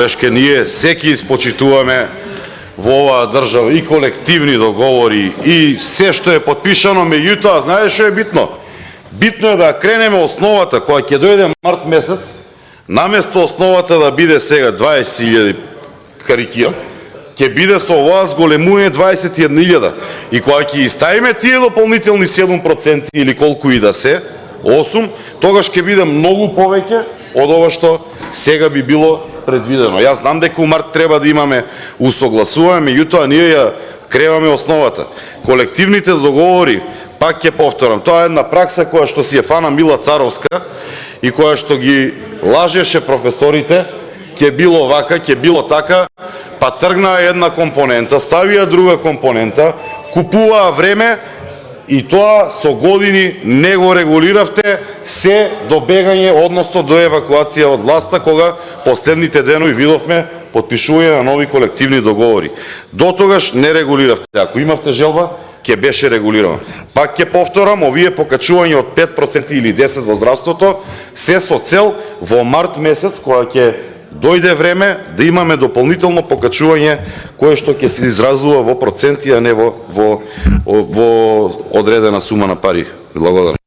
Белешке, ние секи испочитуваме во оваа држава и колективни договори и се што е подпишано, меѓутоа, знаеш што е битно? Битно е да кренеме основата, која ќе дојде март месец, наместо основата да биде сега 20.000 карикира, ќе биде со оваа зголемување 21.000. И кога ќе ставиме тие дополнителни 7% или колку и да се, 8, тогаш ќе биде многу повеќе од ова што сега би било предвидено. Јас знам дека у март треба да имаме усогласување, меѓутоа ние ја креваме основата. Колективните договори, пак ќе повторам, тоа е една пракса која што си е фана Мила Царовска и која што ги лажеше професорите, ќе било вака, ќе било така, па тргнаа една компонента, ставија друга компонента, купуваа време и тоа со години не го регулиравте се до бегање, односно до евакуација од власта, кога последните денови видовме подпишување на нови колективни договори. До тогаш не регулиравте. Ако имавте желба, ќе беше регулирано. Пак ќе повторам, овие покачување од 5% или 10% во здравството, се со цел во март месец, кога ќе дојде време да имаме дополнително покачување кое што ќе се изразува во проценти, а не во одредена сума на пари. Благодарам.